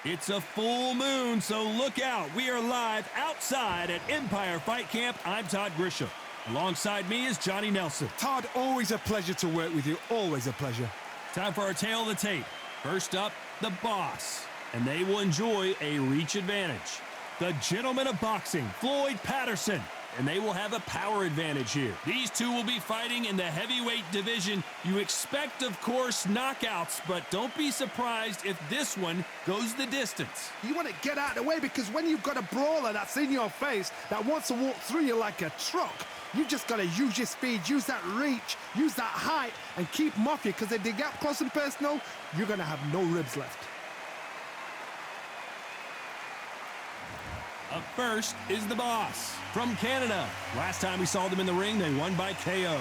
It's a full moon, so look out. We are live outside at Empire Fight Camp. I'm Todd Grisham. Alongside me is Johnny Nelson. Todd, always a pleasure to work with you. Always a pleasure. Time for our tail of the tape. First up, the Boss. And they will enjoy a reach advantage. The Gentleman of Boxing, Floyd Patterson. And they will have a power advantage here. These two will be fighting in the heavyweight division. You expect, of course, knockouts, but don't be surprised if this one goes the distance. You want to get out of the way because when you've got a brawler that's in your face that wants to walk through you like a truck, you just got to use your speed, use that reach, use that height, and keep them off you, because if they get close and personal, you're going to have no ribs left. Up first is the Boss from Canada. Last time we saw them in the ring, they won by KO.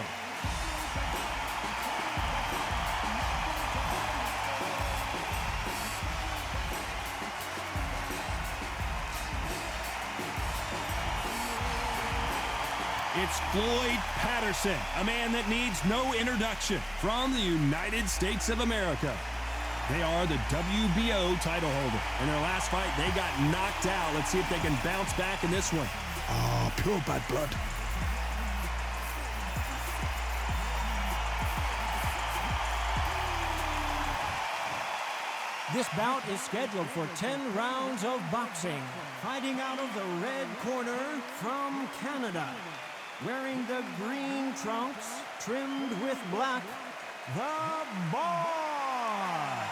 It's Floyd Patterson, a man that needs no introduction, from the United States of America. They are the WBO title holder. In their last fight, they got knocked out. Let's see if they can bounce back in this one. Oh, pure bad blood. This bout is scheduled for 10 rounds of boxing. Fighting out of the red corner from Canada. Wearing the green trunks, trimmed with black, the Boss.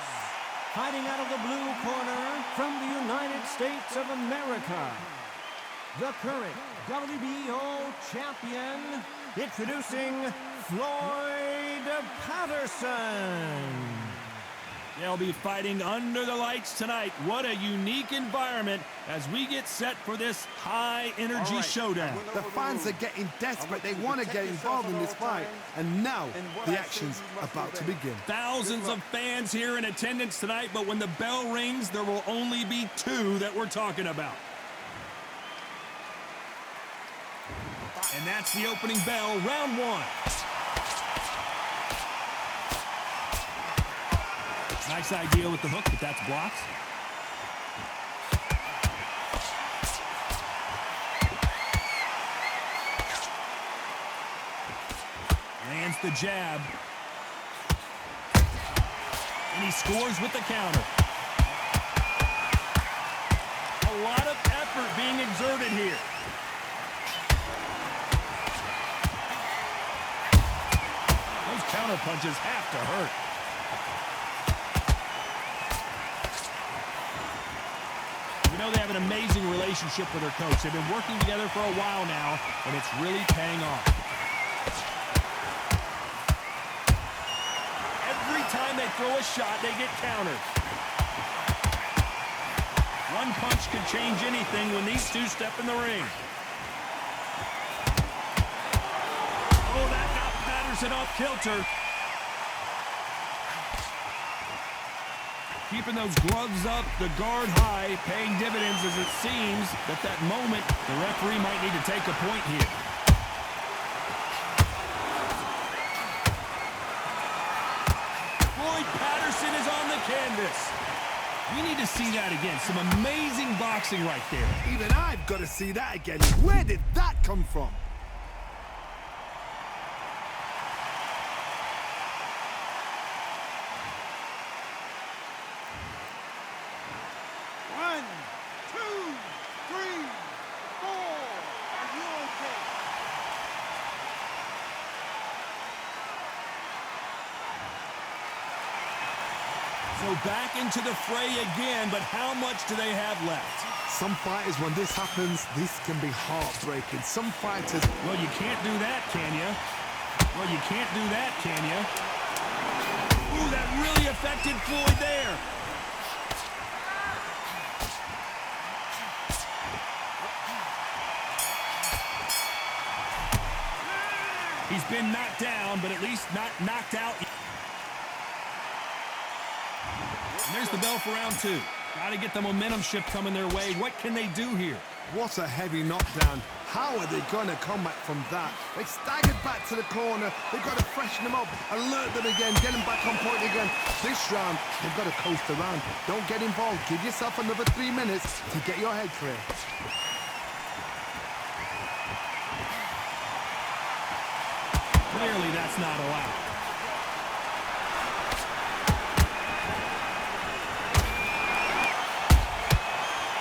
Fighting out of the blue corner from the United States of America, the current WBO champion, introducing Floyd Patterson. They'll be fighting under the lights tonight. What a unique environment as we get set for this high-energy showdown. The fans are getting desperate. They want to get involved in this fight. And now the action's about to begin. Thousands of fans here in attendance tonight, but when the bell rings, there will only be two that we're talking about. And that's the opening bell, round one. Nice idea with the hook, but that's blocked. Lands the jab. And he scores with the counter. A lot of effort being exerted here. Those counter punches have to hurt. You know they have an amazing relationship with their coach. They've been working together for a while now, and it's really paying off. Every time they throw a shot, they get countered. One punch could change anything when these two step in the ring. Oh, that got Patterson off kilter. Keeping those gloves up, the guard high, paying dividends as it seems that moment the referee might need to take a point here. Floyd Patterson is on the canvas. We need to see that again. Some amazing boxing right there. Even I've got to see that again. Where did that come from? So back into the fray again, but how much do they have left? Some fighters, when this happens, this can be heartbreaking. Some fighters... Well, you can't do that, can you? Well, you can't do that, can you? Ooh, that really affected Floyd there. He's been knocked down, but at least not knocked out. And there's the bell for round two. Got to get the momentum shift coming their way. What can they do here? What a heavy knockdown. How are they going to come back from that? They staggered back to the corner. They've got to freshen them up, alert them again, get them back on point again. This round, they've got to coast around. Don't get involved. Give yourself another 3 minutes to get your head clear. Clearly, that's not allowed.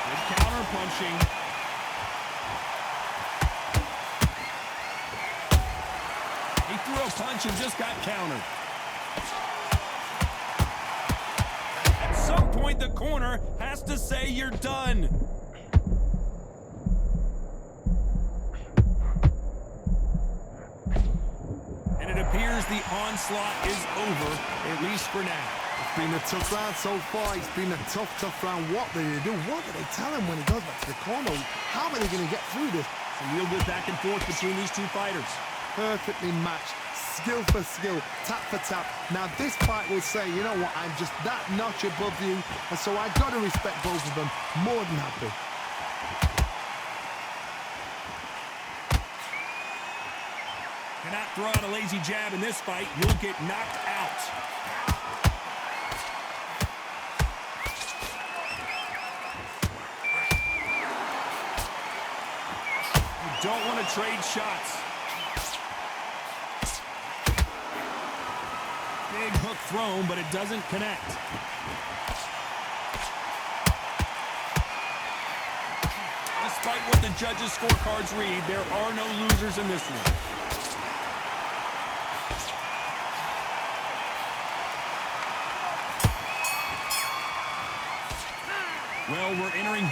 Good counter punching. He threw a punch and just got countered. At some point, the corner has to say you're done. And it appears the onslaught is over, at least for now. It's been a tough round so far. It's been a tough round. What do they do? What do they tell him when he goes back to the corner? How are they going to get through this? Some real good back and forth between these two fighters. Perfectly matched, skill for skill, tap for tap. Now this fight will say, you know what, I'm just that notch above you, and so I got to respect both of them. More than happy. Cannot throw out a lazy jab in this fight. You'll get knocked out. You don't want to trade shots. Big hook thrown, but it doesn't connect. Despite what the judges' scorecards read, there are no losers in this one. Well, we're entering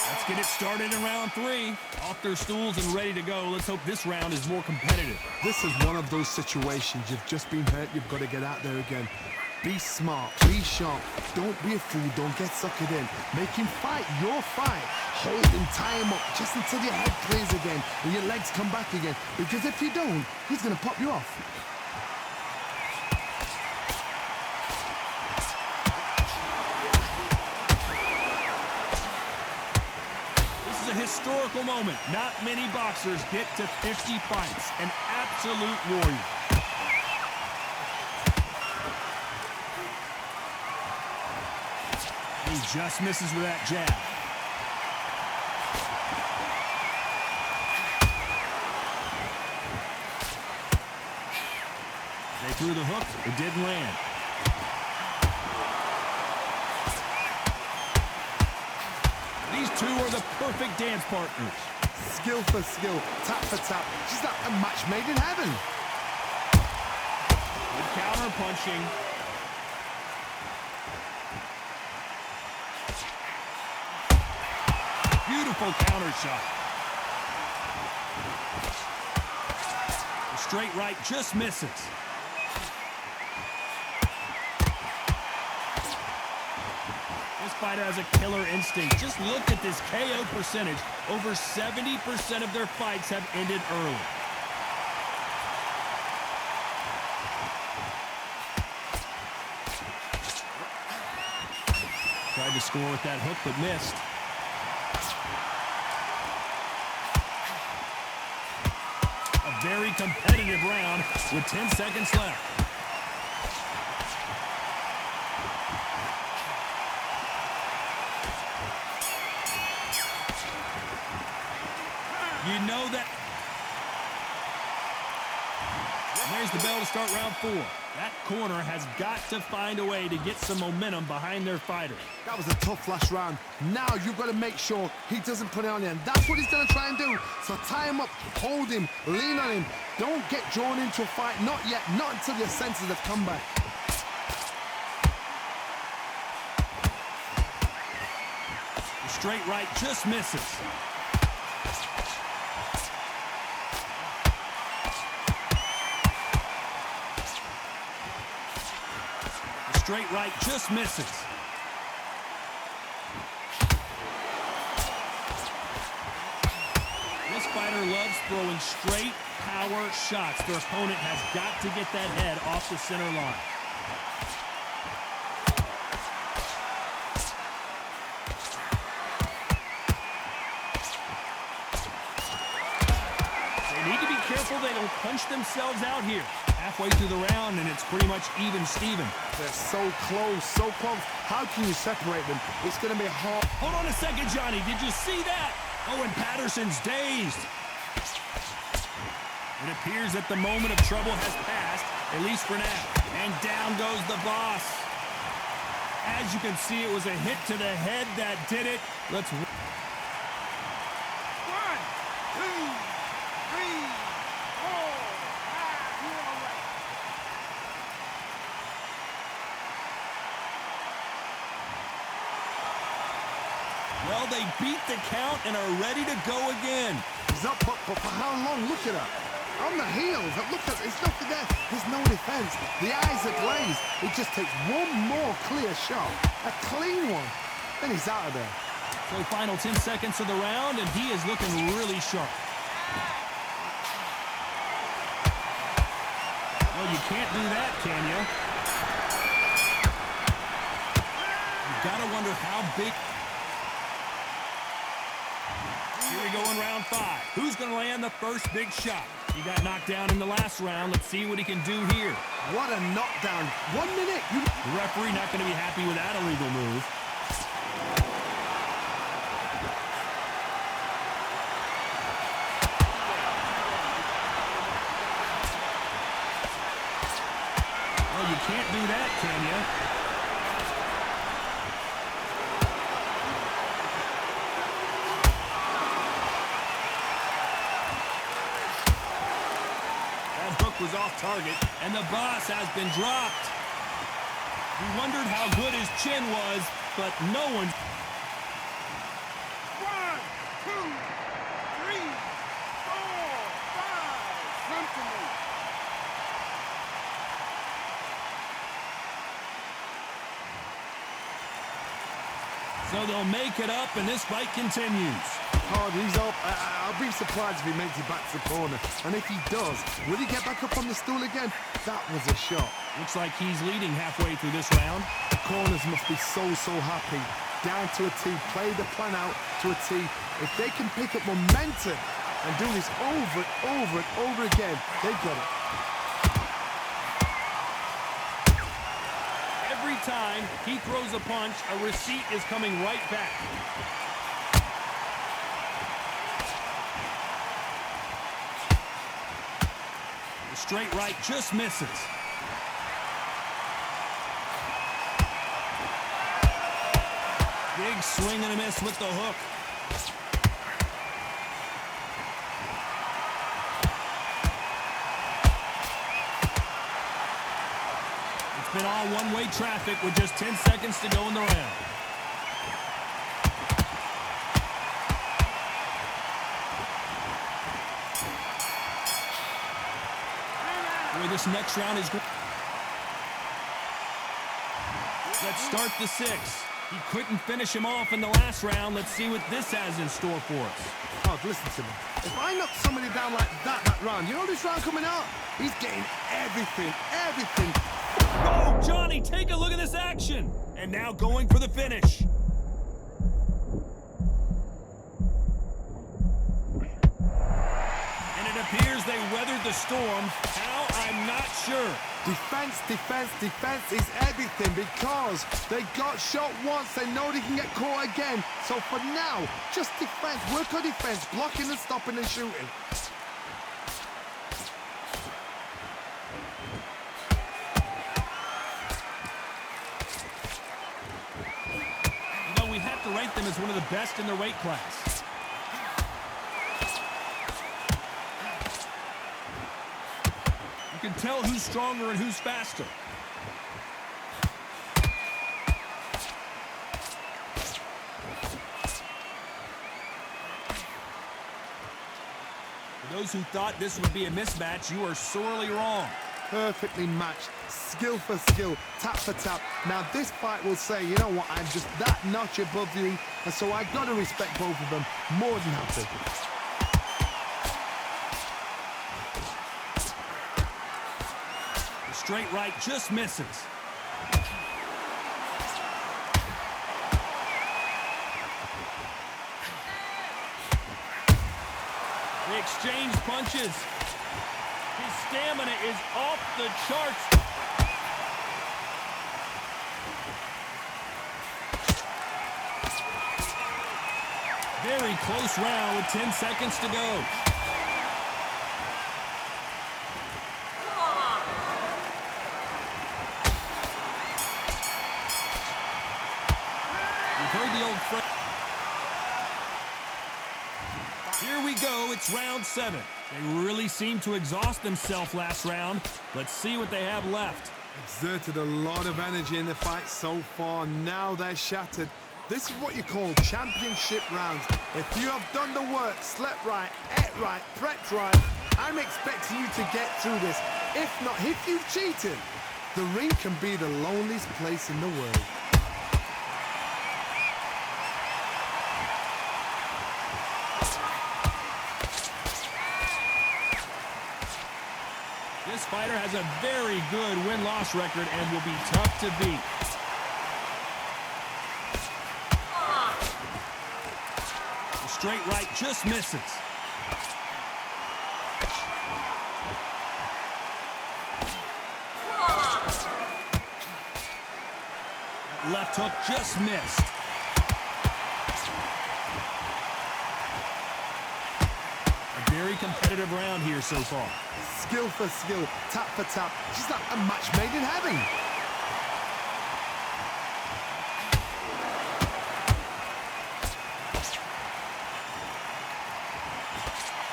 Let's get it started in round 3. Off their stools and ready to go. Let's hope this round is more competitive. This is one of those situations. You've just been hurt. You've got to get out there again. Be smart. Be sharp. Don't be a fool. Don't get suckered in. Make him fight your fight. Hold him, tie him up just until your head clears again and your legs come back again. Because if you don't, he's going to pop you off. A historical moment. Not many boxers get to 50 fights. An absolute warrior. He just misses with that jab. They threw the hook. It didn't land. These two are the perfect dance partners. Skill for skill, tap for tap. Just like a match made in heaven. Good counter punching. Beautiful counter shot. The straight right just misses. This fighter has a killer instinct. Just look at this KO percentage. Over 70% of their fights have ended early. Tried to score with that hook, but missed. A very competitive round with 10 seconds left. You know that. And there's the bell to start round 4. That corner has got to find a way to get some momentum behind their fighter. That was a tough last round. Now you've got to make sure he doesn't put it on you. And that's what he's going to try and do. So tie him up, hold him, lean on him. Don't get drawn into a fight. Not yet. Not until your senses have come back. The straight right just misses. Straight right just misses. This fighter loves throwing straight power shots. Their opponent has got to get that head off the center line. punched themselves out here. Halfway through the round, and it's pretty much even Steven. They're so close, so close. How can you separate them? It's going to be hard. Hold on a second, Johnny. Did you see that? Oh, and Patterson's dazed. It appears that the moment of trouble has passed, at least for now. And down goes the boss. As you can see, it was a hit to the head that did it. Let's... 1, 2, 3, 4. Well, they beat the count and are ready to go again. He's up, but for how long? Look at that. On the heels. Look at it. It's nothing there. There's no defense. The eyes are glazed. He just takes one more clear shot. A clean one. Then he's out of there. So final 10 seconds of the round, and he is looking really sharp. Well, you can't do that, can you? You've got to wonder how big... Here we go in round 5. Who's going to land the first big shot? He got knocked down in the last round. Let's see what he can do here. What a knockdown. 1 minute. The referee not going to be happy with that illegal move. Well, you can't do that, can you? Was off target, and the boss has been dropped. We wondered how good his chin was, but no one... 1, 2, 3, 4, 5. Something. So they'll make it up, and this fight continues. Oh, he's up. I'll be surprised if he makes it back to the corner. And if he does, will he get back up on the stool again? That was a shot. Looks like he's leading halfway through this round. The corners must be so happy. Down to a T, play the plan out to a T. If they can pick up momentum and do this over and over and over again, they've got it. Every time he throws a punch, a receipt is coming right back. Straight right just misses. Big swing and a miss with the hook. It's been all one-way traffic with just 10 seconds to go in the round. This next round is... Let's start the 6. He couldn't finish him off in the last round. Let's see what this has in store for us. Oh, listen to me. If I knock somebody down like that round, you know this round coming out? He's getting everything. Oh, Johnny, take a look at this action. And now going for the finish. And it appears they weathered the storm. How? I'm not sure. Defense is everything because they got shot once. They know they can get caught again. So for now, just defense. Work on defense, blocking and stopping and shooting. You know, we have to rank them as one of the best in their weight class. You can tell who's stronger and who's faster. For those who thought this would be a mismatch, you are sorely wrong. Perfectly matched, skill for skill, tap for tap. Now this fight will say, you know what, I'm just that notch above you, and so I gotta respect both of them more than happy. Straight right just misses. They exchange punches. stamina is off the charts. Very close round with 10 seconds to go. You've heard the old phrase. Here we go. It's round 7. They really seemed to exhaust themselves last round. Let's see what they have left. Exerted a lot of energy in the fight so far. Now they're shattered. This is what you call championship rounds. If you have done the work, slept right, ate right, prepped right, I'm expecting you to get through this. If not, if you've cheated, the ring can be the loneliest place in the world. This fighter has a very good win-loss record and will be tough to beat. The straight right just misses. That left hook just missed. A very competitive round here so far. Skill for skill, tap for tap, just like a match made in heaven.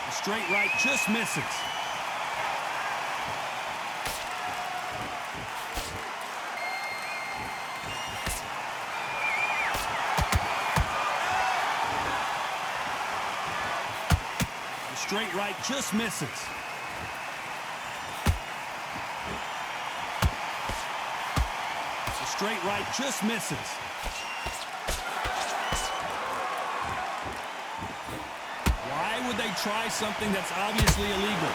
The straight right just misses. The straight right just misses. Straight right just misses. Why would they try something that's obviously illegal?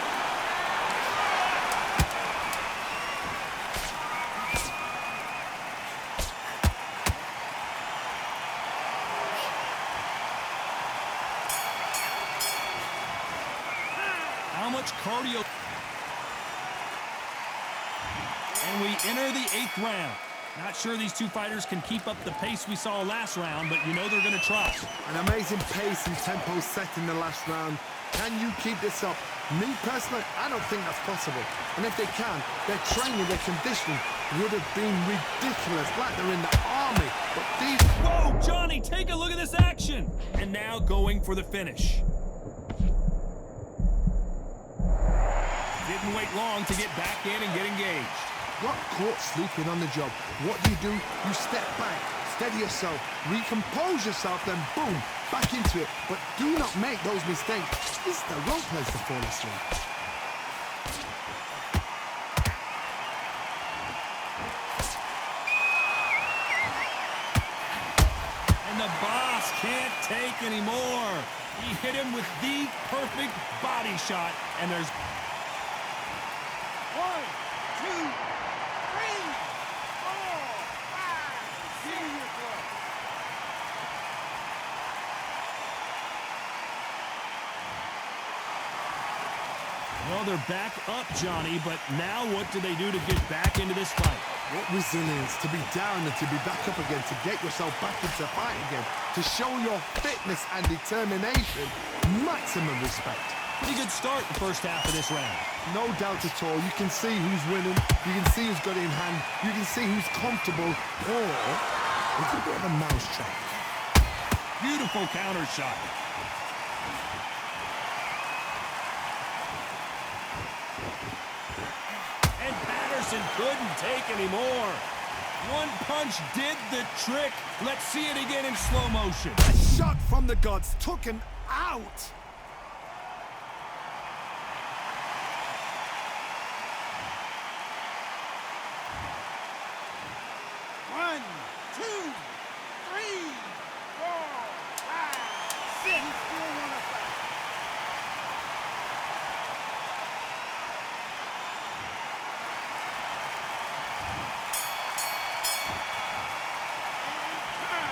How much cardio? And we enter the 8th round. Not sure these two fighters can keep up the pace we saw last round, but you know they're going to try. An amazing pace and tempo set in the last round. Can you keep this up? Me personally, I don't think that's possible. And if they can, their training, their conditioning would have been ridiculous, like they're in the army. But these... Whoa, Johnny, take a look at this action. And now going for the finish. Didn't wait long to get back in and get engaged. Got caught sleeping on the job. What do? You step back, steady yourself, recompose yourself, then boom, back into it. But do not make those mistakes. This is the wrong place to fall asleep. And the boss can't take anymore. He hit him with the perfect body shot, and there's... 1, 2, 3, 4, 5. Serious work. Well, they're back up, Johnny, but now what do they do to get back into this fight? What resilience to be down and to be back up again, to get yourself back into fight again, to show your fitness and determination. Maximum respect. Pretty good start the first half of this round. No doubt at all. You can see who's winning. You can see who's got it in hand. You can see who's comfortable. Or it's a bit of a mousetrap. Beautiful counter shot. And Patterson couldn't take anymore. One punch did the trick. Let's see it again in slow motion. A shot from the gods took him out. One, two, three, 4, 5, 6. You still want to fight.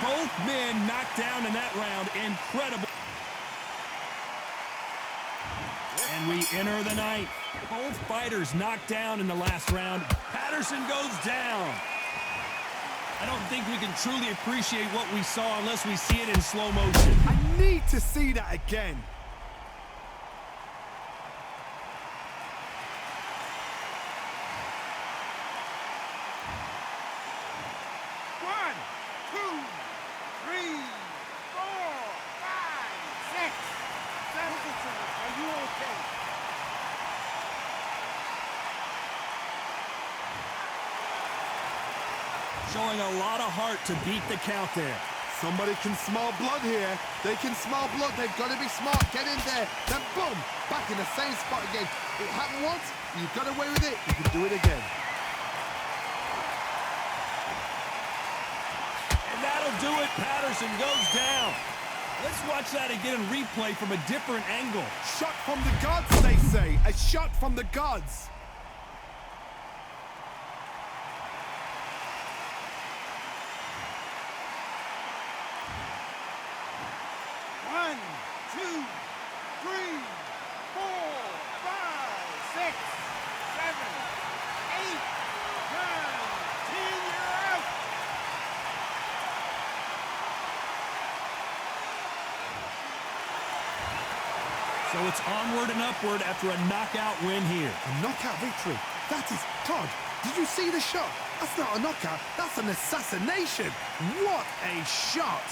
Both men knocked down in that round. Incredible. And we enter the ninth. Both fighters knocked down in the last round. Patterson goes down. I don't think we can truly appreciate what we saw unless we see it in slow motion. I need to see that again. One, two, three, four, five, six, seven. Are you okay? Showing a lot of heart to beat the count there. Somebody can smell blood here. They can smell blood. They've got to be smart. Get in there. Then boom, back in the same spot again. It happened once. You got away with it. You can do it again. And that'll do it. Patterson goes down. Let's watch that again in replay from a different angle. Shot from the gods, they say. A shot from the gods. One, two, three, four, five, six, seven, eight, nine, 10. You're out. So it's onward and upward after a knockout win here. A knockout victory. That is, Todd, did you see the shot? That's not a knockout. That's an assassination. What a shot.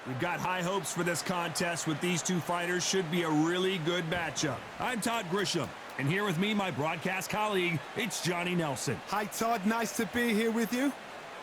We've got high hopes for this contest with these two fighters. Should be a really good matchup. I'm Todd Grisham, and here with me, my broadcast colleague, it's Johnny Nelson. Hi, Todd. Nice to be here with you.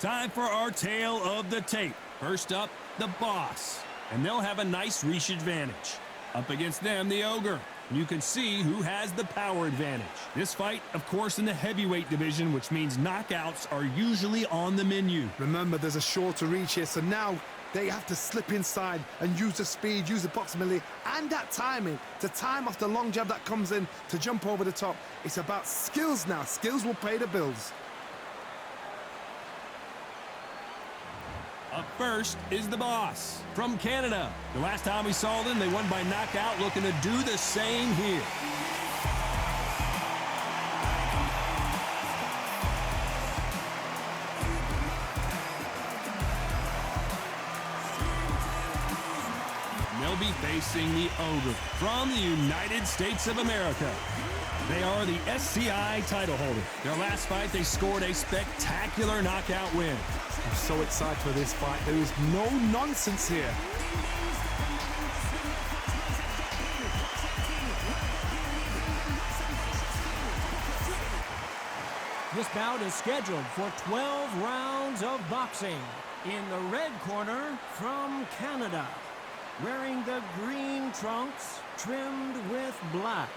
Time for our tale of the tape. First up, the Boss. And they'll have a nice reach advantage. Up against them, the Ogre. You can see who has the power advantage. This fight, of course, in the heavyweight division, which means knockouts are usually on the menu. Remember, there's a shorter reach here, so now they have to slip inside and use the speed, use the proximity, and that timing to time off the long jab that comes in to jump over the top. It's about skills now. Skills will pay the bills. Up first is the Boss from Canada. The last time we saw them, they won by knockout, looking to do the same here. They'll be facing the Ogre from the United States of America. They are the SCI title holder. Their last fight, they scored a spectacular knockout win. I'm so excited for this fight. There is no nonsense here. This bout is scheduled for 12 rounds of boxing. In the red corner, from Canada, wearing the green trunks trimmed with black,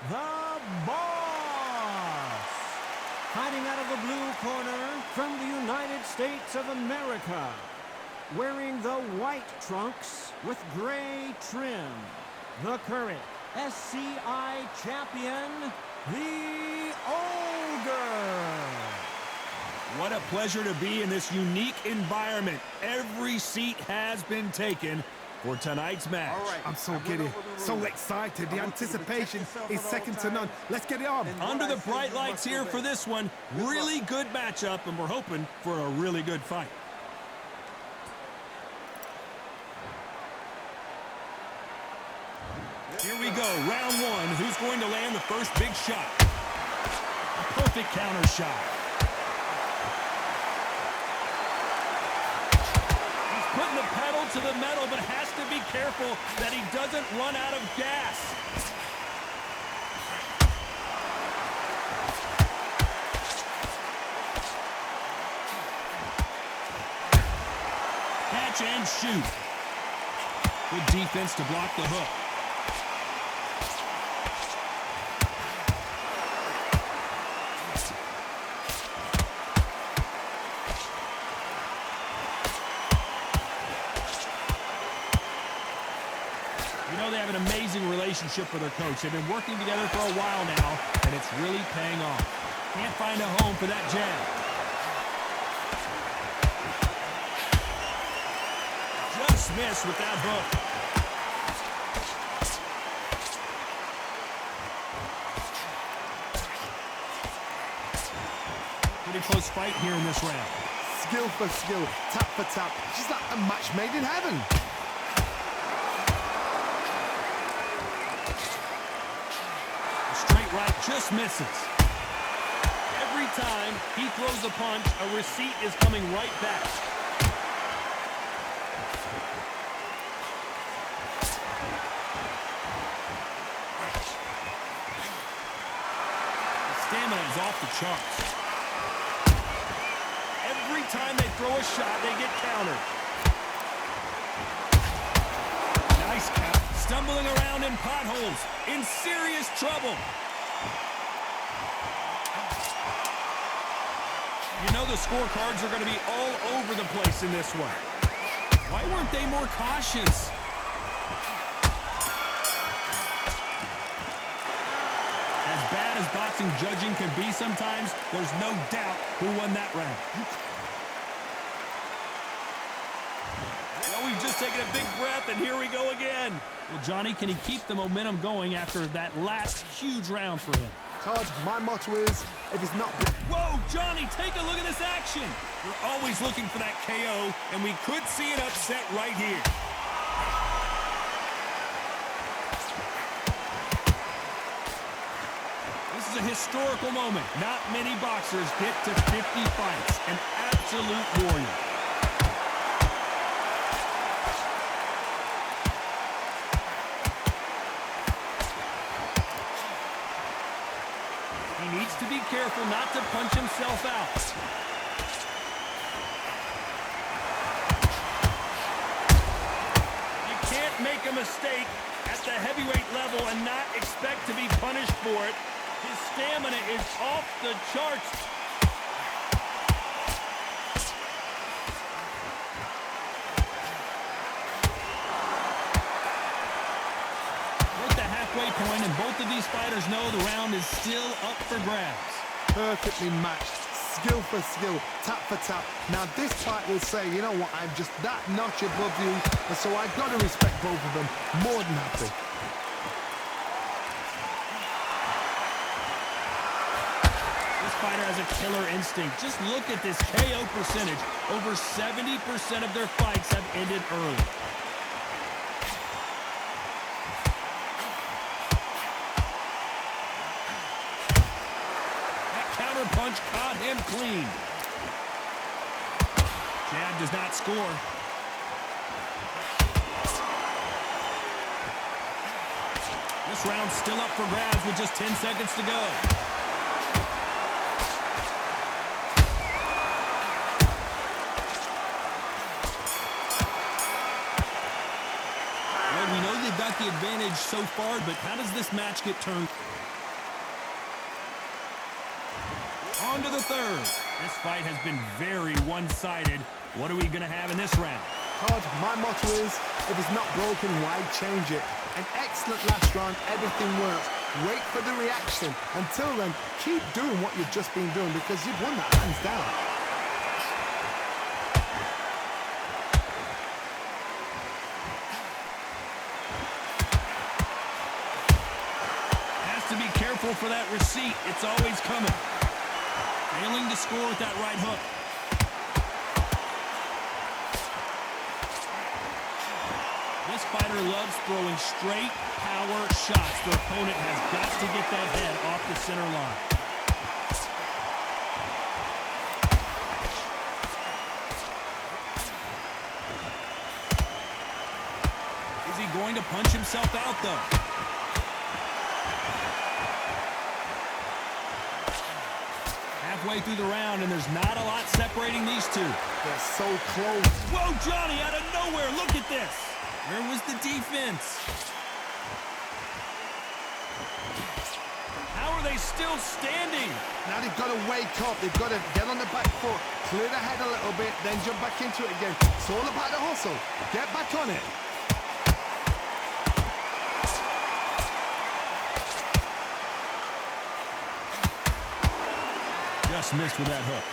the Boss. Fighting out of the blue corner, from the United States of America, wearing the white trunks with gray trim, the current SCI champion, the Ogre. What a pleasure to be in this unique environment. Every seat has been taken for tonight's match. All right. I'm so giddy, so excited. The anticipation is second to none. Let's get it on. Under the bright lights here for this one. Really good matchup, and we're hoping for a really good fight. Here we go, round one. Who's going to land the first big shot? A perfect counter shot. Putting the pedal to the metal, but has to be careful that he doesn't run out of gas. Catch and shoot. Good defense to block the hook. They have an amazing relationship with their coach. They've been working together for a while now, and it's really paying off. Can't find a home for that jab. Just missed with that hook. Pretty close fight here in this round. Skill for skill, tap for tap. She's like a match made in heaven. Right, just misses. Every time he throws a punch, a receipt is coming right back. The stamina is off the charts. Every time they throw a shot, they get countered. Nice count. Stumbling around in potholes, in serious trouble. You know the scorecards are going to be all over the place in this one. Why weren't they more cautious? As bad as boxing judging can be sometimes, there's no doubt who won that round. Well, we've just taken a big breath, and here we go again. Well, Johnny, can he keep the momentum going after that last huge round for him? Todd, my motto is, if it's not... Whoa, Johnny, take a look at this action. We're always looking for that KO, and we could see an upset right here. This is a historical moment. Not many boxers get to 50 fights. An absolute warrior. He needs to be careful not to punch himself out. You can't make a mistake at the heavyweight level and not expect to be punished for it. His stamina is off the charts. Point, and both of these fighters know the round is still up for grabs. Perfectly matched, skill for skill, tap for tap. Now this fight will say, you know what, I'm just that notch above you, and so I've got to respect both of them. More than happy. This fighter has a killer instinct. Just look at this KO percentage. Over 70% of their fights have ended early. Punch caught him clean. Jab does not score. This round's still up for grabs with just 10 seconds to go. Well, we know they've got the advantage so far, but how does this match get turned? On to the third. This fight has been very one-sided. What are we going to have in this round? Todd, my motto is, if it's not broken, why change it? An excellent last round, everything works. Wait for the reaction. Until then, keep doing what you've just been doing because you've won that hands down. Has to be careful for that receipt. It's always coming. Failing to score with that right hook. This fighter loves throwing straight power shots. The opponent has got to get that head off the center line. Is he going to punch himself out, though? Halfway through the round, and there's not a lot separating these two. They're so close. Whoa, Johnny, out of nowhere. Look at this. Where was the defense? How are they still standing? Now they've got to wake up. They've got to get on the back foot, clear the head a little bit, then jump back into it again. It's all about the hustle. Get back on it. Just missed with that hook.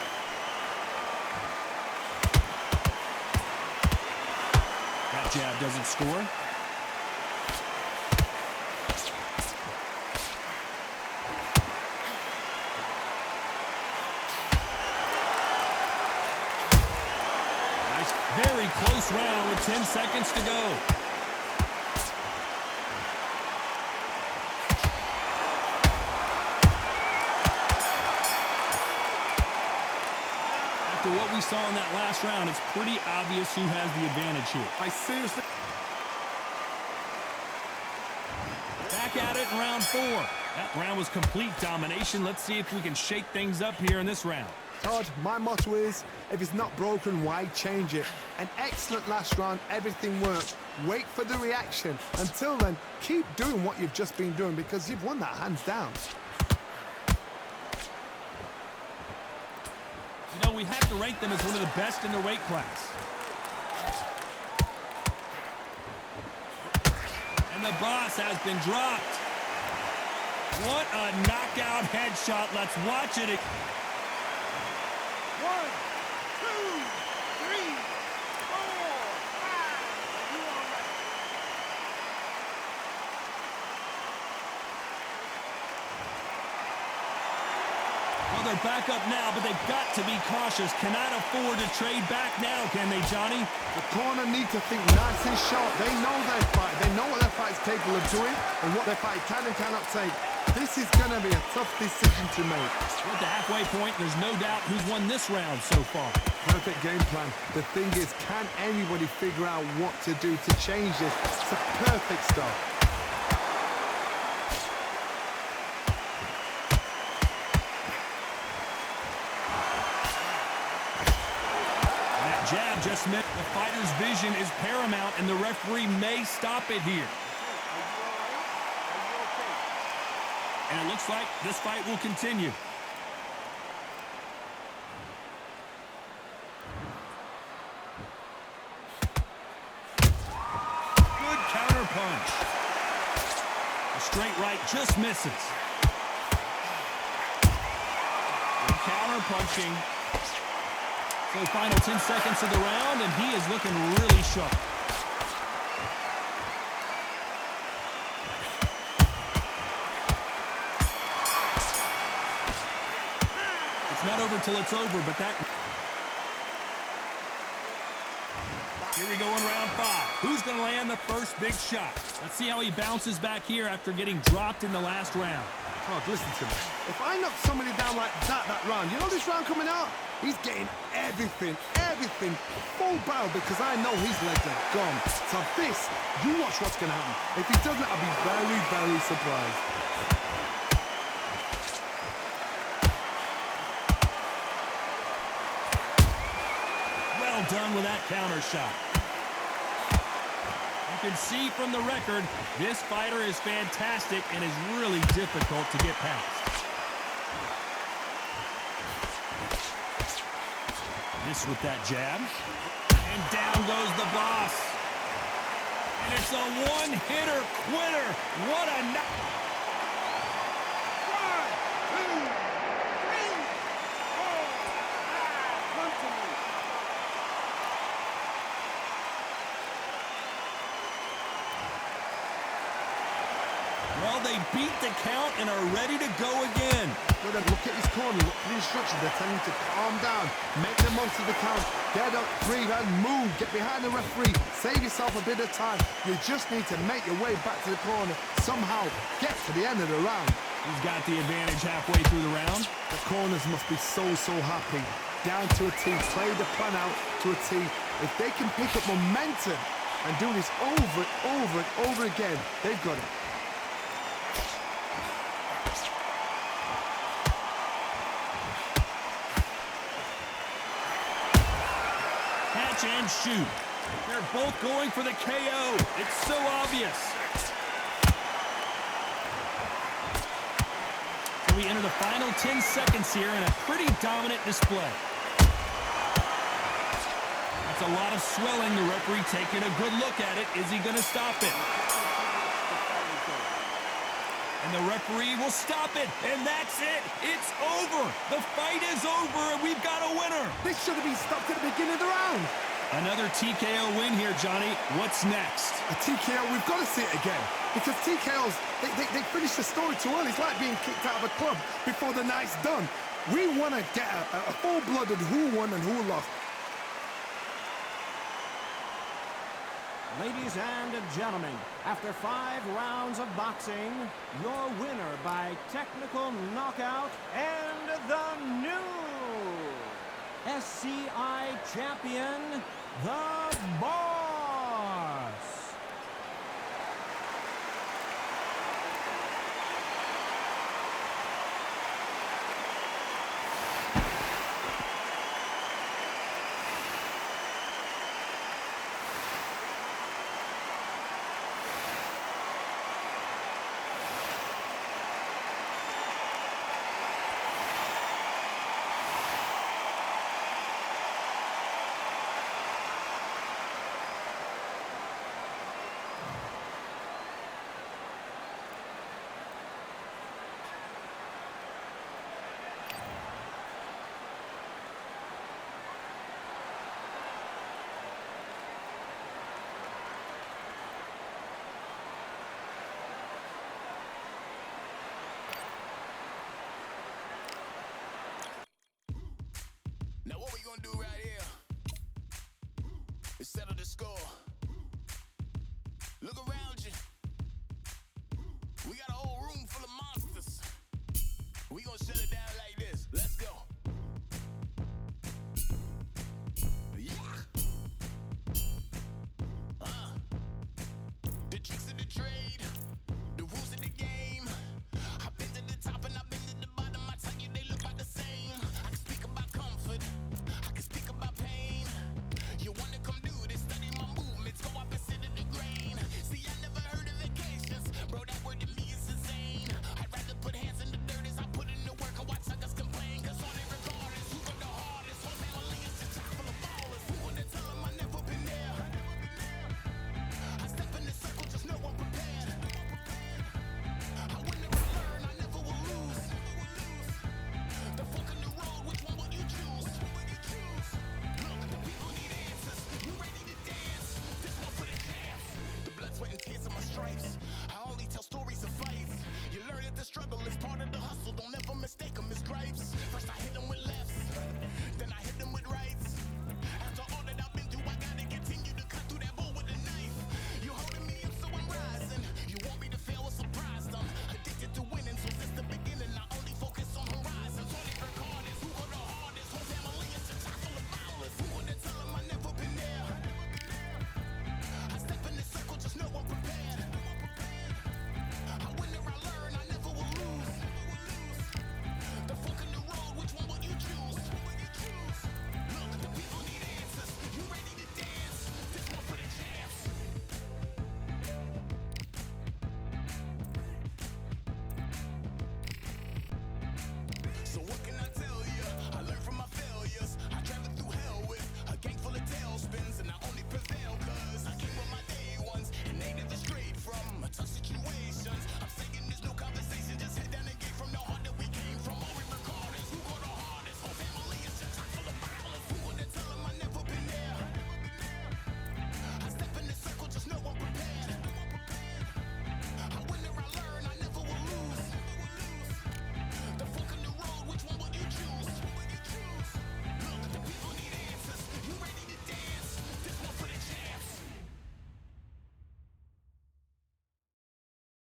That jab doesn't score. Nice, very close round with 10 seconds to go. What we saw in that last round, it's pretty obvious who has the advantage here. I seriously... Back at it in round 4. That round was complete domination. Let's see if we can shake things up here in this round. Todd, my motto is, if it's not broken, why change it? An excellent last round, everything works. Wait for the reaction. Until then, keep doing what you've just been doing because you've won that hands down. You know, we have to rank them as one of the best in their weight class. And the boss has been dropped. What a knockout headshot. Let's watch it. 1, 2, 3, 4, 5. You all right? Well, they're back up now, but they've got to be cautious. Cannot afford to trade back now, can they, Johnny? The corner need to think nice and sharp. They know their fight. They know what their fight's capable of doing and what their fight can and cannot take. This is going to be a tough decision to make. We're at the halfway point. There's no doubt who's won this round so far. Perfect game plan. The thing is, can anybody figure out what to do to change this? It's a perfect start. jab just missed. The fighter's vision is paramount, and the referee may stop it here. And it looks like this fight will continue. Good counter punch. A straight right just misses. Good counter punching. So final 10 seconds of the round, and he is looking really sharp. It's not over till it's over, but that... Here we go in round 5. Who's going to land the first big shot? Let's see how he bounces back here after getting dropped in the last round. Oh, listen to me. If I knock somebody down like that round, you know this round coming out? He's getting everything, full barrel, because I know his legs are gone. So this, you watch what's going to happen. If he doesn't, I'll be very, very surprised. Well done with that counter shot. You can see from the record, this fighter is fantastic and is really difficult to get past. This with that jab. And down goes the boss. And it's a one-hitter quitter. What a knock. 1, 2, 3, 4, 5. Come to me. Well, they beat the count and are ready to go again. Look at his corner, look at the instructions. They're telling him to calm down, make the most of the count, get up, breathe, and move. Get behind the referee, save yourself a bit of time. You just need to make your way back to the corner, somehow get to the end of the round. He's got the advantage halfway through the round. The corners must be so happy. Down to a T, play the plan out to a T. If they can pick up momentum and do this over and over again, they've got it. Catch and shoot. They're both going for the KO. It's so obvious. So we enter the final 10 seconds here in a pretty dominant display. That's a lot of swelling. The referee taking a good look at it. Is he going to stop it? And the referee will stop it. And that's it. It's over. The fight is over, and we've got a winner. This should have been stopped at the beginning of the round. Another TKO win here, Johnny. What's next? A TKO, we've got to see it again. Because TKOs, they finish the story too early. It's like being kicked out of a club before the night's done. We want to get a full-blooded who won and who lost. Ladies and gentlemen, after 5 rounds of boxing, your winner by technical knockout and the new SCI champion, The Boss. Now what we gonna do right here is settle the score. Look around.